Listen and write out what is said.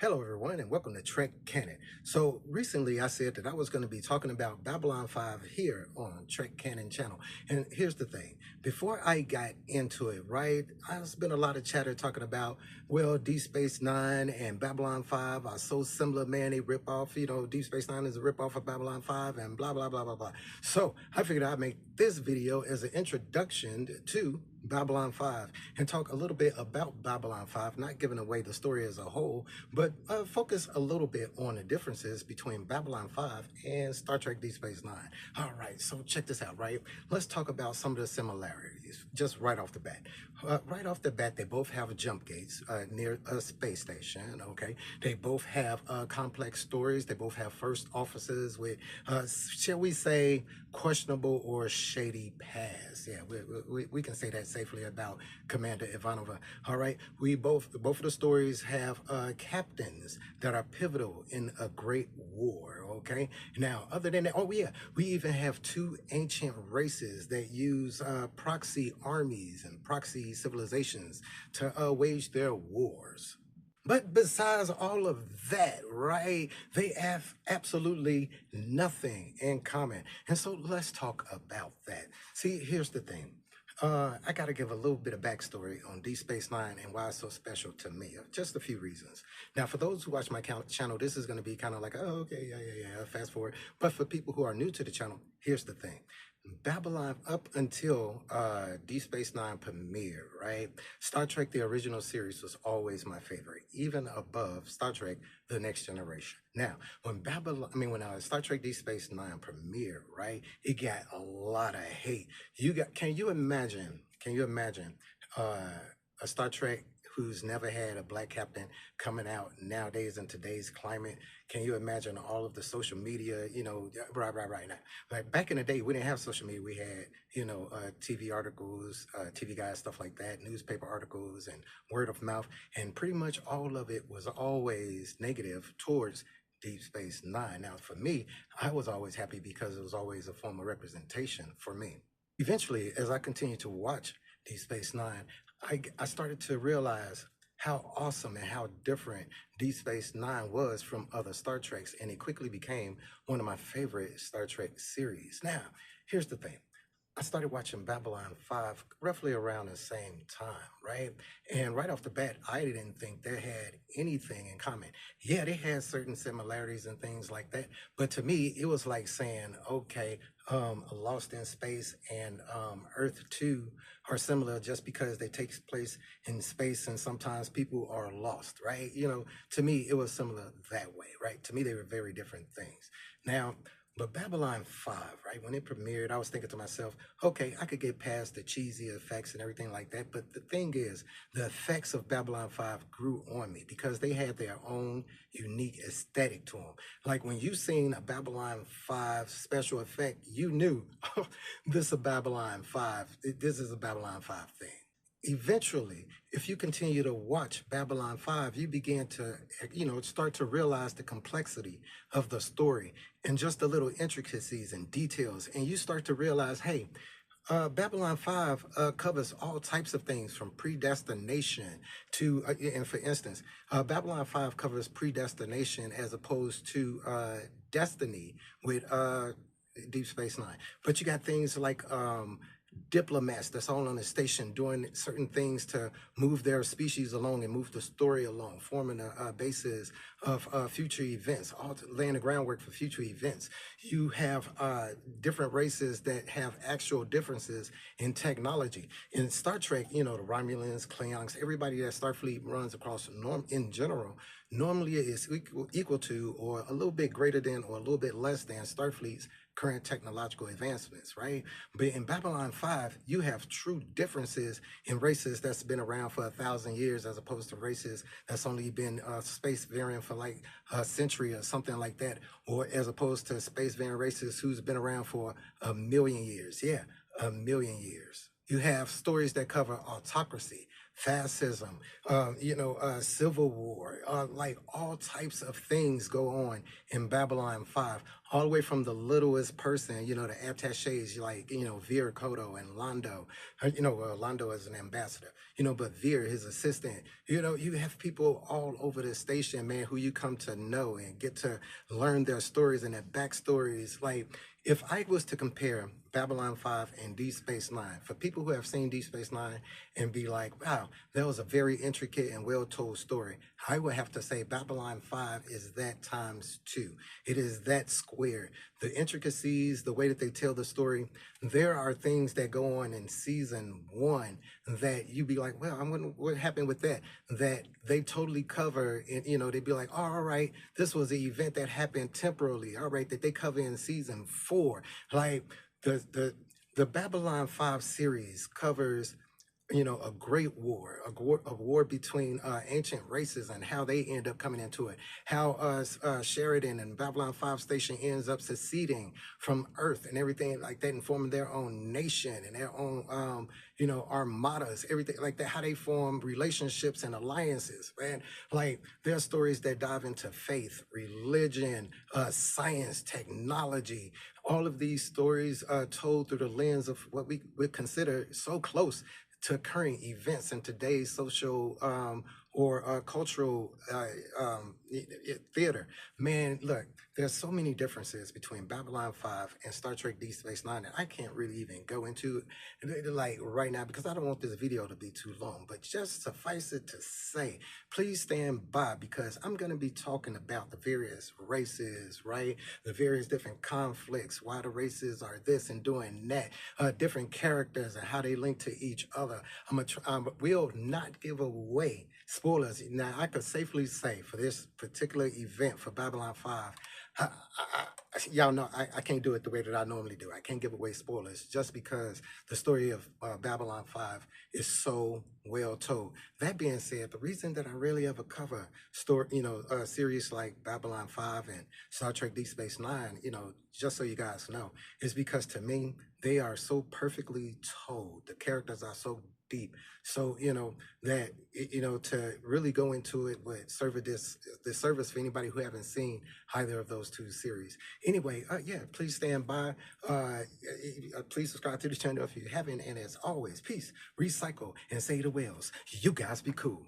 Hello, everyone, and welcome to Trek Canon. So, recently I said that I was going to be talking about Babylon 5 here on Trek Canon channel. And here's the thing before I got into it, right, there's been a lot of chatter talking about, well, Deep Space Nine and Babylon 5 are so similar, man, they rip off, Deep Space Nine is a rip off of Babylon 5 and blah, blah, blah, blah, blah. So, I figured I'd make this video as an introduction to Babylon 5 and talk a little bit about Babylon 5, not giving away the story as a whole, but focus a little bit on the differences between Babylon 5 and Star Trek Deep Space Nine. All right, so check this out, right? Let's talk about some of the similarities just right off the bat. Right off the bat, they both have jump gates near a space station, okay? They both have complex stories. They both have first officers with, shall we say, questionable or shady past. Yeah, we can say that safely about Commander Ivanova. All right, both of the stories have captains that are pivotal in a great war. Okay, now other than that, oh yeah, we even have two ancient races that use proxy armies and proxy civilizations to wage their wars. But besides all of that, right, they have absolutely nothing in common. And so let's talk about that. See, here's the thing. I got to give a little bit of backstory on Deep Space Nine and why it's so special to me. Just a few reasons. Now, for those who watch my channel, this is going to be kind of like, oh, okay, yeah, fast forward. But for people who are new to the channel, here's the thing. Babylon, up until Deep Space Nine premiere, right? Star Trek, the original series, was always my favorite, even above Star Trek, The Next Generation. Now, when Star Trek Deep Space Nine premiered, right, it got a lot of hate. Can you imagine a Star Trek who's never had a black captain coming out nowadays in today's climate? Can you imagine all of the social media, right now? Like back in the day, we didn't have social media. We had, TV articles, TV guides, stuff like that, newspaper articles and word of mouth. And pretty much all of it was always negative towards Deep Space Nine. Now, for me, I was always happy because it was always a form of representation for me. Eventually, as I continued to watch Deep Space Nine, I started to realize how awesome and how different Deep Space Nine was from other Star Treks, and it quickly became one of my favorite Star Trek series. Now, here's the thing. I started watching Babylon 5 roughly around the same time, right? And right off the bat, I didn't think they had anything in common. Yeah, they had certain similarities and things like that. But to me, it was like saying, okay, Lost in Space and Earth 2 are similar just because they take place in space and sometimes people are lost, right? To me, it was similar that way, right? To me, they were very different things. Now, but Babylon 5, right, when it premiered, I was thinking to myself, okay, I could get past the cheesy effects and everything like that. But the thing is, the effects of Babylon 5 grew on me because they had their own unique aesthetic to them. Like when you seen a Babylon 5 special effect, you knew, oh, this is a Babylon 5. This is a Babylon 5 thing. Eventually, if you continue to watch Babylon 5, you begin to, start to realize the complexity of the story and just the little intricacies and details. And you start to realize, hey, Babylon 5 covers all types of things from predestination to, and for instance, Babylon 5 covers predestination as opposed to destiny with Deep Space Nine. But you got things like diplomats that's all on the station doing certain things to move their species along and move the story along, forming a basis of future events, all laying the groundwork for future events. You have different races that have actual differences in technology. In Star Trek, the Romulans, Klingons, everybody that Starfleet runs across in general, normally is equal to or a little bit greater than or a little bit less than Starfleet's current technological advancements, right? But in Babylon 5, you have true differences in races that's been around for 1,000 years as opposed to races that's only been space varying for like a century or something like that, or as opposed to space varying races who's been around for 1,000,000 years. Yeah, 1,000,000 years. You have stories that cover autocracy, fascism, civil war, like all types of things go on in Babylon 5, all the way from the littlest person, the attaches like, Veer Koto and Londo, Londo is an ambassador, but Veer, his assistant, you have people all over the station, man, who you come to know and get to learn their stories and their backstories. Like, if I was to compare Babylon 5 and Deep Space Nine, for people who have seen Deep Space Nine and be like, wow, that was a very intricate and well told story, I would have to say Babylon 5 is that times two. It is that square. The intricacies, the way that they tell the story, there are things that go on in season one that you be like, well, I'm wondering what happened with that, that they totally cover. And, they'd be like, oh, all right, this was an event that happened temporarily. All right, that they cover in season four. Like, the Babylon 5 series covers, a great war, a war between ancient races and how they end up coming into it. How Sheridan and Babylon 5 Station ends up seceding from Earth and everything like that and forming their own nation and their own, armadas, everything like that, how they form relationships and alliances, man. Like, there are stories that dive into faith, religion, science, technology, all of these stories told through the lens of what we would consider so close to current events in today's social or cultural theater. Man, look, there's so many differences between Babylon 5 and Star Trek Deep Space Nine that I can't really even go into like right now because I don't want this video to be too long. But just suffice it to say, please stand by because I'm going to be talking about the various races, right? The various different conflicts, why the races are this and doing that, different characters and how they link to each other. Will not give away spoilers. Now, I could safely say for this particular event for Babylon 5, y'all know I can't do it the way that I normally do. I can't give away spoilers just because the story of Babylon 5 is so well told. That being said, the reason that I really ever cover series like Babylon 5 and Star Trek Deep Space Nine, just so you guys know, is because to me, they are so perfectly told. The characters are so deep. So, that, to really go into it would serve a disservice for anybody who haven't seen either of those two series. Anyway, yeah, please stand by. Please subscribe to the channel if you haven't. And as always, peace, recycle, and say the whales. You guys be cool.